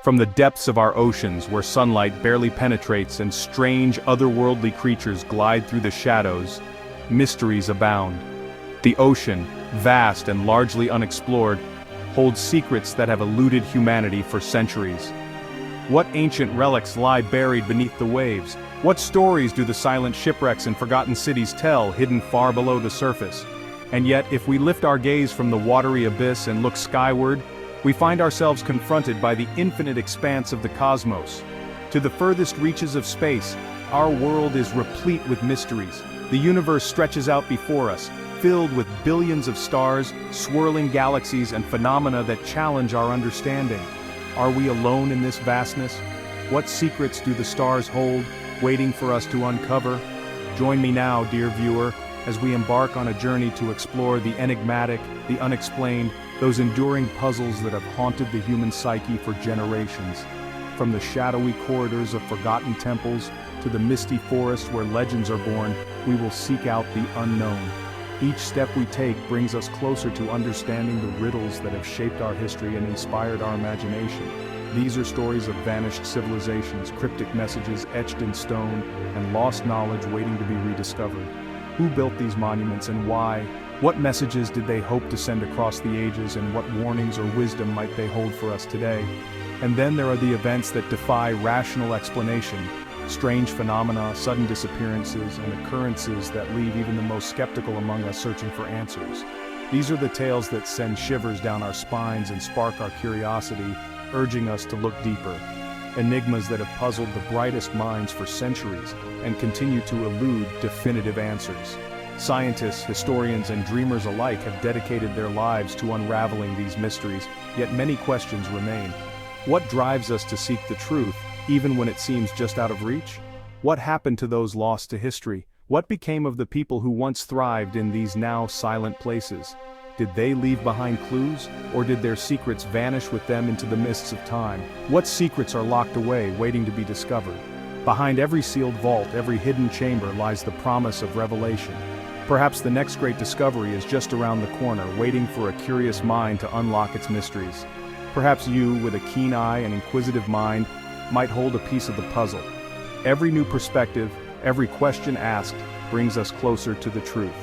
From the depths of our oceans where sunlight barely penetrates and strange otherworldly creatures glide through the shadows, mysteries abound. The ocean, vast and largely unexplored, holds secrets that have eluded humanity for centuries. What ancient relics lie buried beneath the waves? What stories do the silent shipwrecks and forgotten cities tell, hidden far below the surface? And yet, if we lift our gaze from the watery abyss and look skyward, we find ourselves confronted by the infinite expanse of the cosmos. To the furthest reaches of space, our world is replete with mysteries. The universe stretches out before us, filled with billions of stars, swirling galaxies, and phenomena that challenge our understanding. Are we alone in this vastness? What secrets do the stars hold, waiting for us to uncover? Join me now, dear viewer, as we embark on a journey to explore the enigmatic, the unexplained, those enduring puzzles that have haunted the human psyche for generations. From the shadowy corridors of forgotten temples to the misty forests where legends are born, we will seek out the unknown. Each step we take brings us closer to understanding the riddles that have shaped our history and inspired our imagination. These are stories of vanished civilizations, cryptic messages etched in stone, and lost knowledge waiting to be rediscovered. Who built these monuments and why? What messages did they hope to send across the ages, and what warnings or wisdom might they hold for us today? And then there are the events that defy rational explanation. Strange phenomena, sudden disappearances, and occurrences that leave even the most skeptical among us searching for answers. These are the tales that send shivers down our spines and spark our curiosity, urging us to look deeper. Enigmas that have puzzled the brightest minds for centuries and continue to elude definitive answers. Scientists, historians, and dreamers alike have dedicated their lives to unraveling these mysteries, yet many questions remain. What drives us to seek the truth, even when it seems just out of reach? What happened to those lost to history? What became of the people who once thrived in these now silent places? Did they leave behind clues, or did their secrets vanish with them into the mists of time? What secrets are locked away, waiting to be discovered? Behind every sealed vault, every hidden chamber lies the promise of revelation. Perhaps the next great discovery is just around the corner, waiting for a curious mind to unlock its mysteries. Perhaps you, with a keen eye and inquisitive mind, might hold a piece of the puzzle. Every new perspective, every question asked, brings us closer to the truth.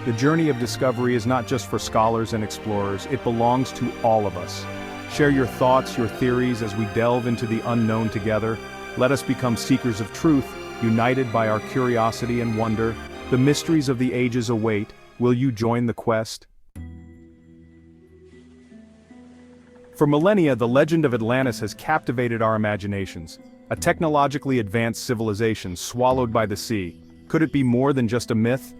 The journey of discovery is not just for scholars and explorers, it belongs to all of us. Share your thoughts, your theories as we delve into the unknown together. Let us become seekers of truth, united by our curiosity and wonder. The mysteries of the ages await. Will you join the quest? For millennia, the legend of Atlantis has captivated our imaginations. A technologically advanced civilization swallowed by the sea. Could it be more than just a myth?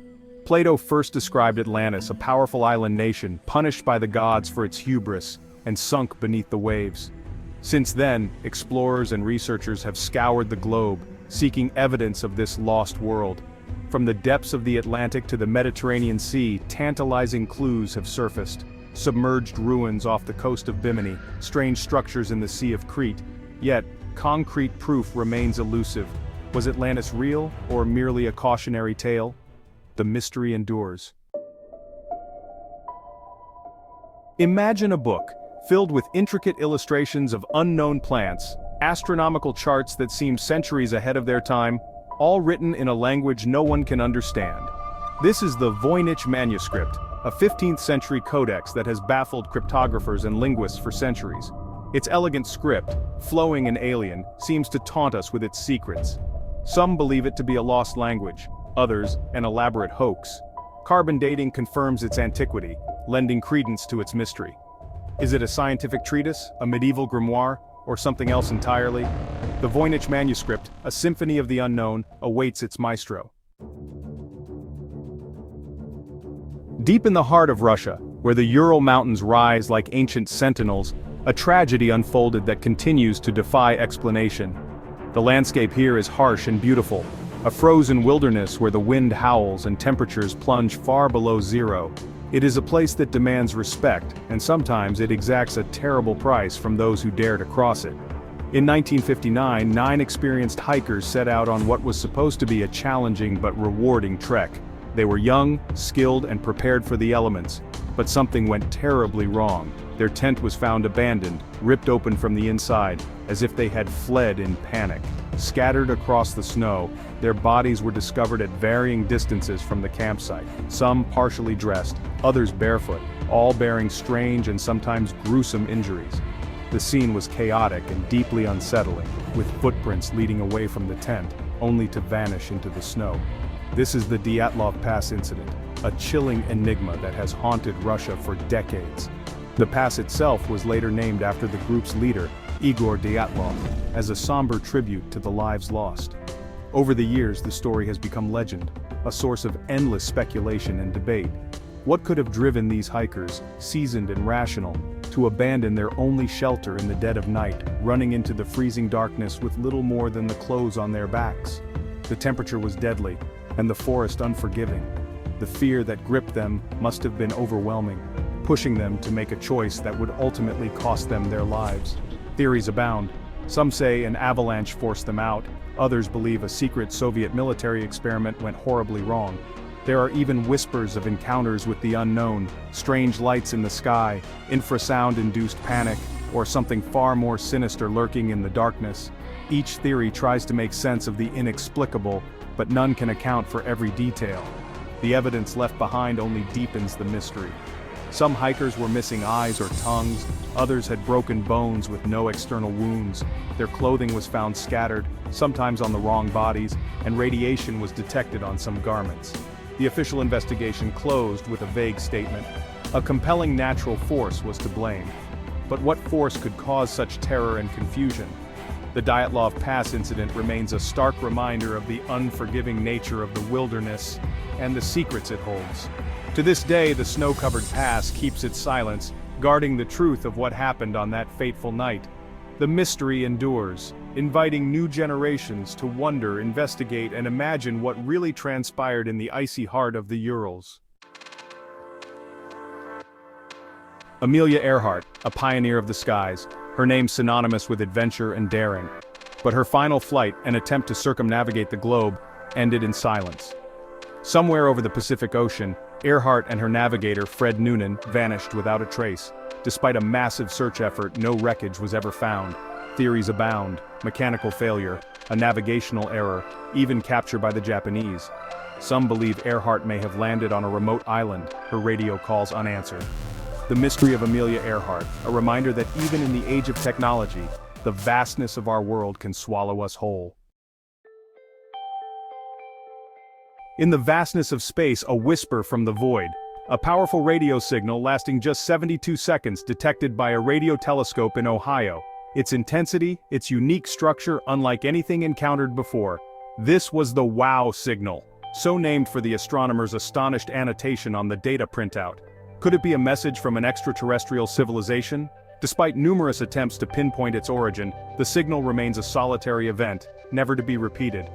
Plato first described Atlantis, a powerful island nation, punished by the gods for its hubris, and sunk beneath the waves. Since then, explorers and researchers have scoured the globe, seeking evidence of this lost world. From the depths of the Atlantic to the Mediterranean Sea, tantalizing clues have surfaced. Submerged ruins off the coast of Bimini, strange structures in the Sea of Crete. Yet, concrete proof remains elusive. Was Atlantis real, or merely a cautionary tale? The mystery endures. Imagine a book, filled with intricate illustrations of unknown plants, astronomical charts that seem centuries ahead of their time, all written in a language no one can understand. This is the Voynich Manuscript, a 15th century codex that has baffled cryptographers and linguists for centuries. Its elegant script, flowing and alien, seems to taunt us with its secrets. Some believe it to be a lost language, others, an elaborate hoax. Carbon dating confirms its antiquity, lending credence to its mystery. Is it a scientific treatise, a medieval grimoire, or something else entirely? The Voynich Manuscript, a symphony of the unknown, awaits its maestro. Deep in the heart of Russia, where the Ural Mountains rise like ancient sentinels, a tragedy unfolded that continues to defy explanation. The landscape here is harsh and beautiful, a frozen wilderness where the wind howls and temperatures plunge far below zero. It is a place that demands respect, and sometimes it exacts a terrible price from those who dare to cross it. In 1959, 9 experienced hikers set out on what was supposed to be a challenging but rewarding trek. They were young, skilled, and prepared for the elements, but something went terribly wrong. Their tent was found abandoned, ripped open from the inside, as if they had fled in panic. Scattered across the snow, their bodies were discovered at varying distances from the campsite, some partially dressed, others barefoot, all bearing strange and sometimes gruesome injuries. The scene was chaotic and deeply unsettling, with footprints leading away from the tent, only to vanish into the snow. This is the Dyatlov Pass Incident, a chilling enigma that has haunted Russia for decades. The pass itself was later named after the group's leader, Igor Dyatlov, as a somber tribute to the lives lost. Over the years, the story has become legend, a source of endless speculation and debate. What could have driven these hikers, seasoned and rational, to abandon their only shelter in the dead of night, running into the freezing darkness with little more than the clothes on their backs? The temperature was deadly, and the forest unforgiving. The fear that gripped them must have been overwhelming, pushing them to make a choice that would ultimately cost them their lives. Theories abound. Some say an avalanche forced them out, others believe a secret Soviet military experiment went horribly wrong. There are even whispers of encounters with the unknown, strange lights in the sky, infrasound-induced panic, or something far more sinister lurking in the darkness. Each theory tries to make sense of the inexplicable, but none can account for every detail. The evidence left behind only deepens the mystery. Some hikers were missing eyes or tongues, others had broken bones with no external wounds. Their clothing was found scattered, sometimes on the wrong bodies, and radiation was detected on some garments. The official investigation closed with a vague statement. A compelling natural force was to blame. But what force could cause such terror and confusion? The Dyatlov Pass incident remains a stark reminder of the unforgiving nature of the wilderness and the secrets it holds. To this day, the snow-covered pass keeps its silence, guarding the truth of what happened on that fateful night. The mystery endures, inviting new generations to wonder, investigate, and imagine what really transpired in the icy heart of the Urals. Amelia Earhart, a pioneer of the skies, her name synonymous with adventure and daring. But her final flight, an attempt to circumnavigate the globe, ended in silence. Somewhere over the Pacific Ocean, Earhart and her navigator, Fred Noonan, vanished without a trace. Despite a massive search effort, no wreckage was ever found. Theories abound: mechanical failure, a navigational error, even capture by the Japanese. Some believe Earhart may have landed on a remote island, her radio calls unanswered. The mystery of Amelia Earhart, a reminder that even in the age of technology, the vastness of our world can swallow us whole. In the vastness of space, a whisper from the void. A powerful radio signal lasting just 72 seconds detected by a radio telescope in Ohio. Its intensity, its unique structure unlike anything encountered before. This was the WOW signal, so named for the astronomer's astonished annotation on the data printout. Could it be a message from an extraterrestrial civilization? Despite numerous attempts to pinpoint its origin, the signal remains a solitary event, never to be repeated.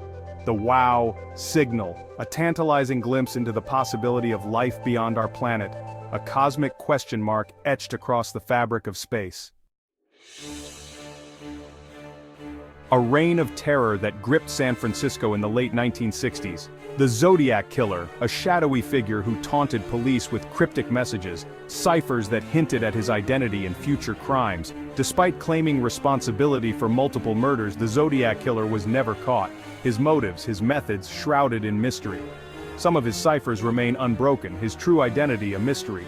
The WOW signal, a tantalizing glimpse into the possibility of life beyond our planet, a cosmic question mark etched across the fabric of space. A reign of terror that gripped San Francisco in the late 1960s. The Zodiac Killer, a shadowy figure who taunted police with cryptic messages, ciphers that hinted at his identity and future crimes. Despite claiming responsibility for multiple murders, the Zodiac Killer was never caught. His motives, his methods, shrouded in mystery. Some of his ciphers remain unbroken, his true identity a mystery.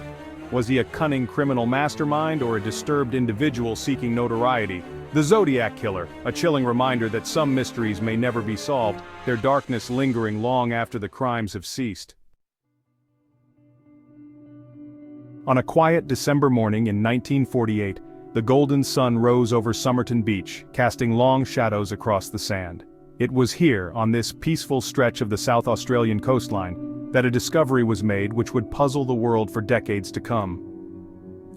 Was he a cunning criminal mastermind or a disturbed individual seeking notoriety? The Zodiac Killer, a chilling reminder that some mysteries may never be solved, their darkness lingering long after the crimes have ceased. On a quiet December morning in 1948, the golden sun rose over Somerton Beach, casting long shadows across the sand. It was here, on this peaceful stretch of the South Australian coastline, that a discovery was made which would puzzle the world for decades to come.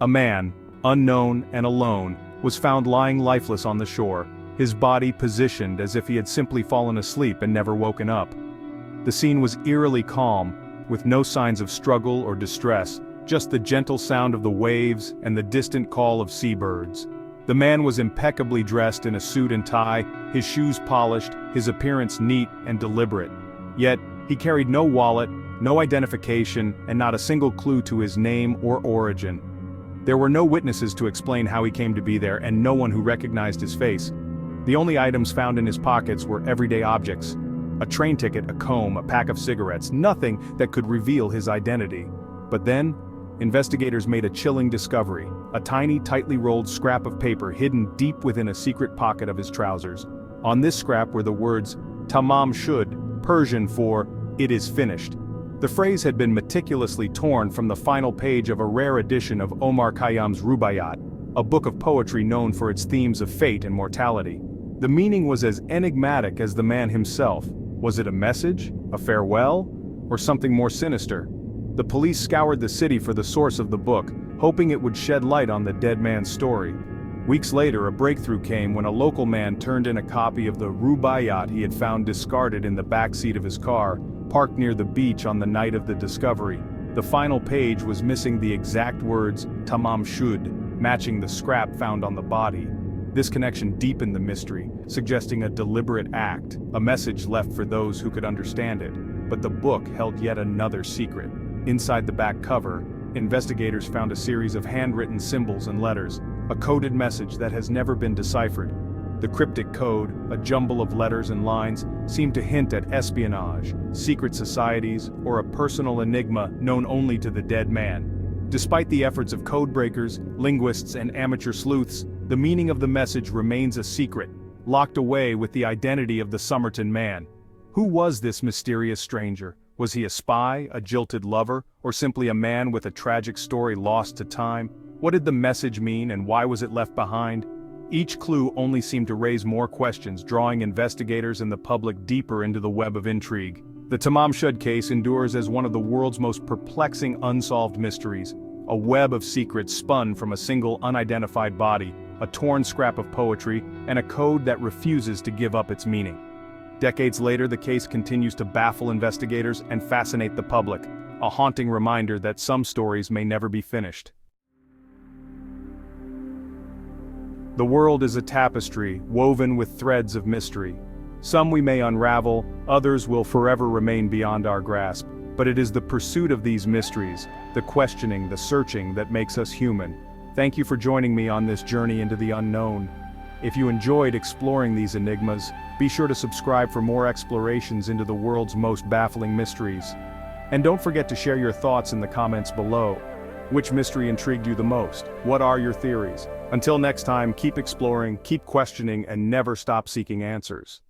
A man, unknown and alone, was found lying lifeless on the shore, his body positioned as if he had simply fallen asleep and never woken up. The scene was eerily calm, with no signs of struggle or distress, just the gentle sound of the waves and the distant call of seabirds. The man was impeccably dressed in a suit and tie, his shoes polished, his appearance neat and deliberate. Yet, he carried no wallet, No identification, and not a single clue to his name or origin. There were no witnesses to explain how he came to be there, and no one who recognized his face. The only items found in his pockets were everyday objects. A train ticket, a comb, a pack of cigarettes, nothing that could reveal his identity. But then, investigators made a chilling discovery, a tiny, tightly rolled scrap of paper hidden deep within a secret pocket of his trousers. On this scrap were the words, Tamam Shud, Persian for, "It is finished." The phrase had been meticulously torn from the final page of a rare edition of Omar Khayyam's Rubaiyat, a book of poetry known for its themes of fate and mortality. The meaning was as enigmatic as the man himself. Was it a message, a farewell, or something more sinister? The police scoured the city for the source of the book, hoping it would shed light on the dead man's story. Weeks later, a breakthrough came when a local man turned in a copy of the Rubaiyat he had found discarded in the back seat of his car, parked near the beach on the night of the discovery. The final page was missing the exact words, Tamam Shud, matching the scrap found on the body. This connection deepened the mystery, suggesting a deliberate act, a message left for those who could understand it. But the book held yet another secret. Inside the back cover, investigators found a series of handwritten symbols and letters, a coded message that has never been deciphered. The cryptic code, a jumble of letters and lines, seemed to hint at espionage, secret societies, or a personal enigma known only to the dead man. Despite the efforts of codebreakers, linguists, and amateur sleuths, the meaning of the message remains a secret, locked away with the identity of the Somerton man. Who was this mysterious stranger? Was he a spy, a jilted lover, or simply a man with a tragic story lost to time? What did the message mean, and why was it left behind? Each clue only seemed to raise more questions, drawing investigators and the public deeper into the web of intrigue. The Tamam Shud case endures as one of the world's most perplexing unsolved mysteries, a web of secrets spun from a single unidentified body, a torn scrap of poetry, and a code that refuses to give up its meaning. Decades later, the case continues to baffle investigators and fascinate the public, a haunting reminder that some stories may never be finished. The world is a tapestry, woven with threads of mystery. Some we may unravel, others will forever remain beyond our grasp. But it is the pursuit of these mysteries, the questioning, the searching, that makes us human. Thank you for joining me on this journey into the unknown. If you enjoyed exploring these enigmas, be sure to subscribe for more explorations into the world's most baffling mysteries. And don't forget to share your thoughts in the comments below. Which mystery intrigued you the most? What are your theories? Until next time, keep exploring, keep questioning, and never stop seeking answers.